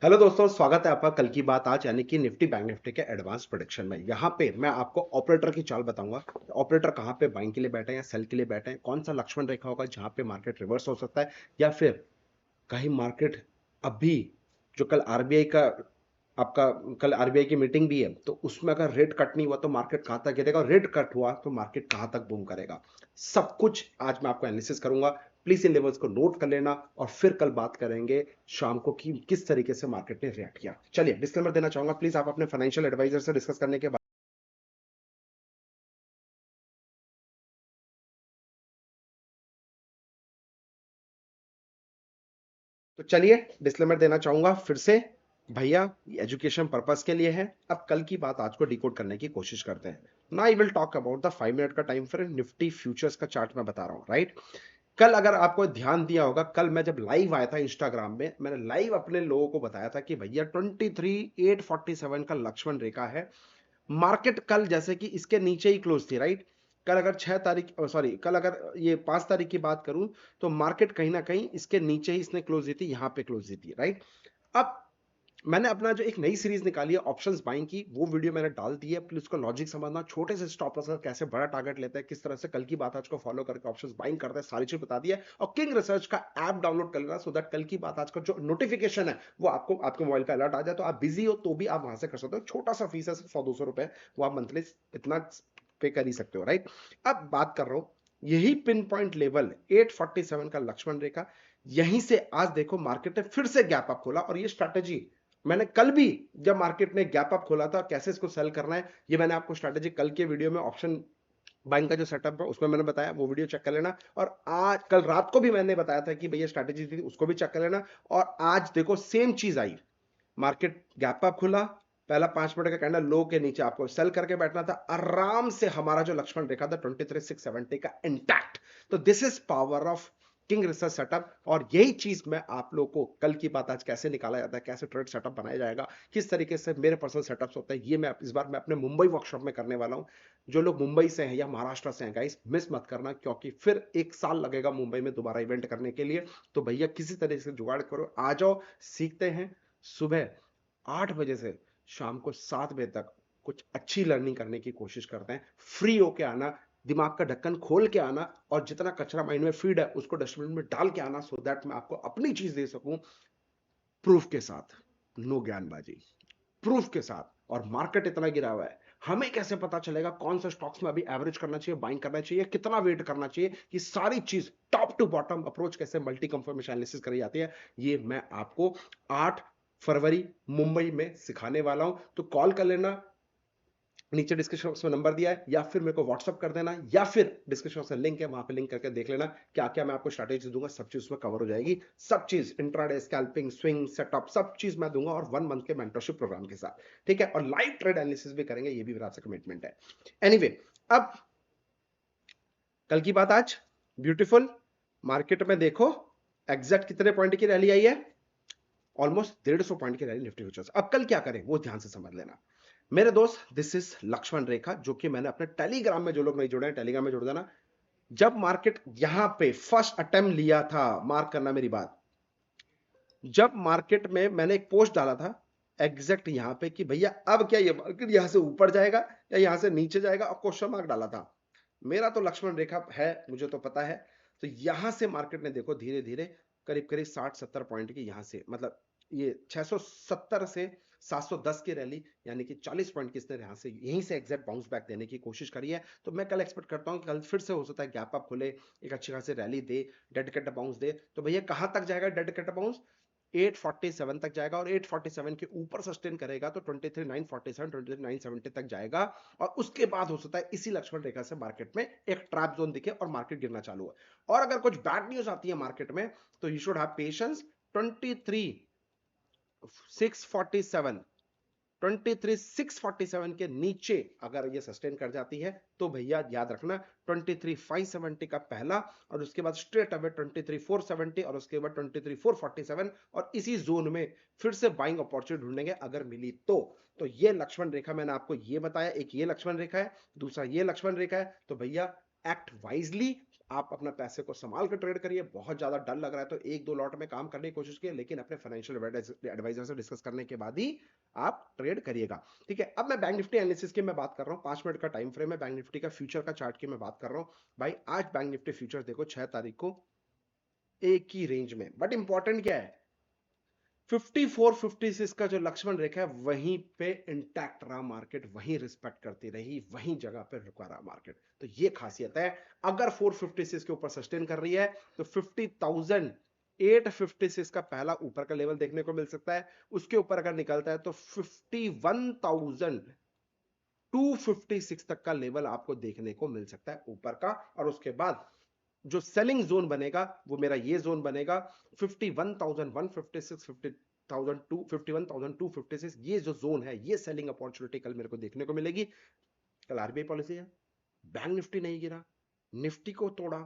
Hello दोस्तों, स्वागत है आपका कल की बात आज यानी कि निफ्टी बैंक निफ्टी के एडवांस प्रेडिक्शन में। यहाँ पे मैं आपको ऑपरेटर की चाल बताऊंगा। ऑपरेटर कहाँ पे बाइंग के लिए बैठे हैं या सेल के लिए बैठे हैं, कौन सा लक्ष्मण रेखा होगा जहां पे मार्केट रिवर्स हो सकता है, या फिर कहीं मार्केट अभी जो कल आरबीआई का आपका कल आरबीआई की मीटिंग भी है, तो उसमें अगर रेट कट नहीं हुआ तो मार्केट कहां तक गिरेगा, और रेट कट हुआ तो मार्केट कहां तक बूम करेगा। सब कुछ आज मैं आपको एनालिसिस करूंगा। प्लीज इन लेवल्स को नोट कर लेना और फिर कल बात करेंगे शाम को कि किस तरीके से मार्केट ने रिएक्ट किया। चलिए डिस्क्लेमर देना चाहूंगा, प्लीज आप अपने फाइनेंशियल एडवाइजर से डिस्कस करने के बाद। तो चलिए डिस्क्लेमर देना चाहूंगा फिर से। भैया, एजुकेशन पर्पस के लिए है। अब कल की बात आज को डिकोड करने की कोशिश करते हैं ना। I will talk about the 5 minute का टाइम फ्रेम, निफ्टी फ्यूचर्स का चार्ट मैं बता रहा हूं, राइट। कल अगर आपको ध्यान दिया होगा, कल मैं जब लाइव आया था इंस्टाग्राम में, मैंने लाइव अपने लोगों को बताया था कि भैया 23,847 का लक्ष्मण रेखा है। मार्केट कल जैसे कि इसके नीचे ही क्लोज थी, राइट। कल अगर 6 तारीख, सॉरी, कल अगर ये 5 तारीख की बात करूं तो मार्केट कहीं ना कहीं इसके नीचे ही इसने क्लोज दी थी, यहां पे क्लोज दी थी, राइट। अब मैंने अपना जो एक नई सीरीज निकाली है ऑप्शंस बाइंग की, वो वीडियो मैंने डाल दी है। प्लीज उसका लॉजिक समझना, छोटे से स्टॉप लॉस कैसे बड़ा टारगेट लेते हैं, किस तरह से कल की बात आज को फॉलो करके ऑप्शंस बाइंग करते हैं, सारी चीज बता दी है। और किंग रिसर्च का ऐप डाउनलोड कर लेना, सो दैट कल की बात आज का जो नोटिफिकेशन है वो आपको आपके मोबाइल पे अलर्ट आ जाए। तो आप बिजी हो तो भी आप वहां से कर सकते हो, छोटा सा फीस है, 100-200 रुपए, वो आप मंथली इतना पे कर ही सकते हो, राइट। अब बात कर रहा हूं, यही पिन पॉइंट लेवल 847 का लक्ष्मण रेखा, यहीं से आज देखो मार्केट ने फिर से गैप अप खोला। और ये स्ट्रैटेजी मैंने कल भी, जब मार्केट ने गैप अप खोला था, कैसे इसको सेल करना है, ये मैंने आपको स्ट्रैटेजी कल के वीडियो में ऑप्शन बाइंग का जो सेटअप है उसमें मैंने बताया, वो वीडियो चेक कर लेना। और आज कल रात को भी मैंने बताया था कि भैया स्ट्रैटेजी थी, उसको भी चेक कर लेना। और आज देखो सेम चीज आई, मार्केट गैप अप खुला, पहला 5 मिनट का कैंडल लो के नीचे आपको सेल करके बैठना था, आराम से हमारा जो लक्ष्मण रेखा था 23,670 का इंटैक्ट। तो this is power of king research setup. और यही चीज मैं आप लोग को कल की बात आज कैसे निकाला जाता है, कैसे ट्रेड सेटअप बनाया जाएगा, किस तरीके से मेरे पर्सनल सेटअप्स होते हैं, ये मैं इस बार मैं अपने मुंबई वर्कशॉप में करने वाला हूं। जो लोग मुंबई से हैं या महाराष्ट्र से हैं, गाइस मिस मत करना, क्योंकि फिर 1 साल लगेगा मुंबई में दोबारा इवेंट करने के लिए। तो भैया किसी तरीके से जुगाड़ करो, आ जाओ, सीखते हैं। सुबह 8 बजे से शाम को 7 बजे तक कुछ अच्छी लर्निंग करने की कोशिश करते हैं। फ्री होके आना, दिमाग का ढक्कन खोल के आना, और जितना कचरा माइंड में फीड है उसको डस्टबिन में डाल के आना, सो दैट मैं आपको अपनी चीज दे सकूं प्रूफ के साथ। नो ज्ञानबाजी, प्रूफ के साथ। और मार्केट इतना गिरा हुआ है, हमें कैसे पता चलेगा कौन से स्टॉक्स में अभी एवरेज करना चाहिए, बाइंग करना चाहिए, कितना वेट करना चाहिए, ये सारी चीज टॉप टू बॉटम अप्रोच कैसे मल्टी कंफर्मेशन एनालिसिस करी जाती है, ये मैं आपको 8 फरवरी मुंबई में सिखाने वाला हूं। तो कॉल कर लेना, नीचे डिस्क्रिप्शन बॉक्स में नंबर दिया है, या फिर मेरे को व्हाट्सअप कर देना, या फिर डिस्क्रिप्शन बॉक्स में लिंक है, वहां पे लिंक करके देख लेना क्या क्या मैं आपको स्ट्रैटेजी दूंगा। सब चीज उसमें कवर हो जाएगी, सब चीज इंट्राडे, स्कैल्पिंग, स्विंग सेटअप, सब चीज मैं दूंगा, और 1 मंथ के मेंटरशिप प्रोग्राम के साथ, ठीक है। और लाइव ट्रेड एनालिसिस भी करेंगे, ये भी मेरा आपसे कमिटमेंट है। एनीवे, अब कल की बात आज, ब्यूटीफुल। मार्केट में देखो एग्जैक्ट कितने पॉइंट की रैली आई है, ऑलमोस्ट 150 पॉइंट की रैली निफ्टी फ्यूचर्स। अब कल क्या करें वो ध्यान से समझ लेना मेरे दोस्त। दिस इज लक्ष्मण रेखा, जो कि मैंने अपने टेलीग्राम में, जो लोग नहीं जुड़े हैं टेलीग्राम में जुड़ जाना। जब मार्केट यहां पे फर्स्ट अटेम्प्ट लिया था, मार्क करना मेरी बात, जब मार्केट में मैंने एक पोस्ट डाला था एग्जैक्ट यहां पे कि भैया अब क्या ये मार्केट यहां से ऊपर जाएगा या यहां से नीचे जाएगा, और क्वेश्चन मार्क डाला था। मेरा तो लक्ष्मण रेखा है, मुझे तो पता है। तो यहां से मार्केट ने देखो धीरे धीरे करीब करीब 60-70 पॉइंट की, यहां से मतलब ये 670 से 710 की रैली, यानी कि 40 पॉइंट की इसने यहां से यहीं से एग्जैक्ट बाउंस बैक देने की कोशिश करी है। तो मैं कल एक्सपेक्ट करता हूं कि कल फिर से हो सकता है गैप अप खुले, एक अच्छी खासी रैली दे, डेडिकेटेड बाउंस दे। तो भैया कहां तक जाएगा डेडिकेटेड बाउंस, 847 तक जाएगा, और 847 के ऊपर सस्टेन करेगा तो 23,947 23,970 तक जाएगा। और उसके बाद हो सकता है इसी लक्ष्मण रेखा से मार्केट में एक ट्रैप जोन दिखे और मार्केट गिरना चालू हो। और अगर कुछ बैड न्यूज आती है मार्केट में, तो यू शुड हैव पेशेंस। 23,647 23,647 के नीचे अगर ये सस्टेन कर जाती है, तो भैया याद रखना 23,570 का पहला, और उसके बाद स्ट्रेट अवे 23,470, और उसके बाद 23,447, और इसी जोन में फिर से बाइंग अपॉर्चुनिटी ढूंढेंगे अगर मिली तो ये लक्ष्मण रेखा मैंने आपको ये बताया, एक ये लक्ष्मण रेखा है, दूसरा ये लक्ष्मण रेखा है। तो भैया एक्ट वाइजली, आप अपना पैसे को संभाल कर ट्रेड करिए। बहुत ज्यादा डर लग रहा है तो एक दो लॉट में काम करने की कोशिश कीजिए, लेकिन अपने फाइनेंशियल एडवाइजर से डिस्कस करने के बाद ही आप ट्रेड करिएगा। ठीक है, अब मैं बैंक निफ्टी एनालिसिस की मैं बात कर रहा हूं। 5 मिनट का टाइम फ्रेम है, बैंक निफ्टी का फ्यूचर का चार्ट की मैं बात कर रहा हूं। भाई आज बैंक निफ्टी फ्यूचर देखो 6 तारीख को एक ही रेंज में, बट इंपॉर्टेंट क्या है, 54 56 का जो लक्ष्मण रेखा है वहीं पे इंटैक्ट रहा मार्केट, वहीं रिस्पेक्ट करती रही, वहीं जगह पे रुका रहा मार्केट। तो ये खासियत है। अगर 456 के ऊपर सस्टेन कर रही है तो 50,856 का पहला ऊपर का लेवल देखने को मिल सकता है। उसके ऊपर अगर निकलता है तो 51,256 तक का लेवल आपको देखने को मिल सकता है ऊपर का। और उसके बाद जो सेलिंग जोन बनेगा वो मेरा ये जोन बनेगा 51,156, 51,256। ये जो जोन है, ये सेलिंग अपॉर्चुनिटी कल मेरे को देखने को मिलेगी। कल आरबीआई पॉलिसी है, बैंक निफ्टी नहीं गिरा, निफ्टी को तोड़ा।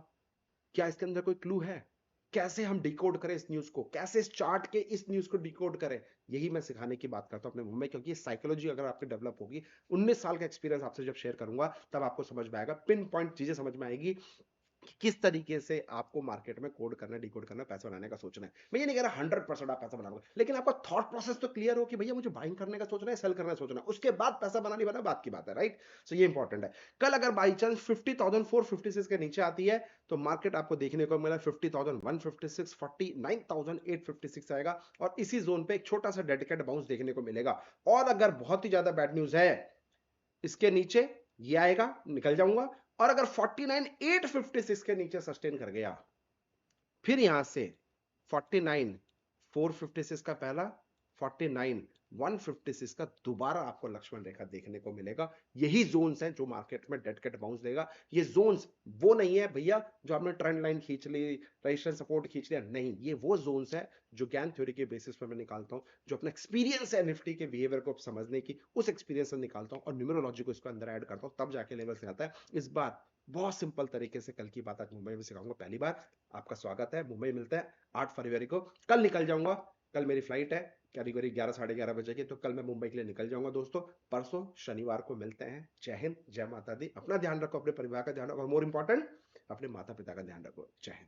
क्या इसके अंदर कोई क्लू है? कैसे हम डिकोड करें इस न्यूज को, कैसे इस चार्ट के इस न्यूज को डिकोड करें, यही मैं सिखाने की बात करता हूं अपने मुंह में। क्योंकि साइकोलॉजी अगर आपकी डेवलप होगी, 19 साल का एक्सपीरियंस आपसे जब शेयर करूंगा तब आपको समझ में आएगा, पिन पॉइंट चीजें समझ में आएगी कि किस तरीके से आपको मार्केट में कोड करना, डिकोड करना, पैसा बनाने का सोचना है। मैं ये नहीं कह रहा 100% आप पैसा बनाओगे, लेकिन आपका थॉट प्रोसेस तो क्लियर हो कि भैया मुझे बाइंग करने का सोचना है, सेल करना सोचना है, उसके बाद पैसा बनानी बना बात की बात है, राइट। सो ये इंपॉर्टेंट है। कल अगर बाई चांस 50,456 के नीचे आती है तो मार्केट आपको देखने को मिला 50,156, 49,856 आएगा, और इसी जोन पे एक छोटा सा डेडिकेटेड बाउंस देखने को मिलेगा। और अगर बहुत ही ज्यादा बैड न्यूज है, इसके नीचे ये आएगा, निकल जाऊंगा। और अगर 49,856 के नीचे सस्टेन कर गया, फिर यहां से 49,456 का पहला, 49,156 का दोबारा आपको लक्ष्मण रेखा देखने को मिलेगा। यही जोन्स हैं जो मार्केट में डेड कैट बाउंस देगा। ये जोन्स वो नहीं है भैया जो आपने ट्रेंड लाइन खींच ली, रेजिस्टेंस सपोर्ट खींच लिया, नहीं, ये वो जोन्स है जो ज्ञान थ्योरी के बेसिस पर मैं निकालता हूं, जो अपना एक्सपीरियंस है निफ्टी के बिहेवियर को समझने की, उस एक्सपीरियंस से निकालता हूं और न्यूमरोलॉजी को इसको अंदर ऐड करता हूं, तब जाके लेवल से आता है। इस बार बहुत सिंपल तरीके से कल की बात आज मुंबई में सिखाऊंगा, पहली बार। आपका स्वागत है, मुंबई मिलता है 8 फरवरी को। कल निकल जाऊंगा, कल मेरी फ्लाइट है करीब करीब 11 साढ़े 11 बजे की, तो कल मैं मुंबई के लिए निकल जाऊंगा दोस्तों। परसों शनिवार को मिलते हैं। जय हिंद, जय माता दी। अपना ध्यान रखो, अपने परिवार का ध्यान रखो, और मोर इंपॉर्टेंट अपने माता पिता का ध्यान रखो। जय हिंद।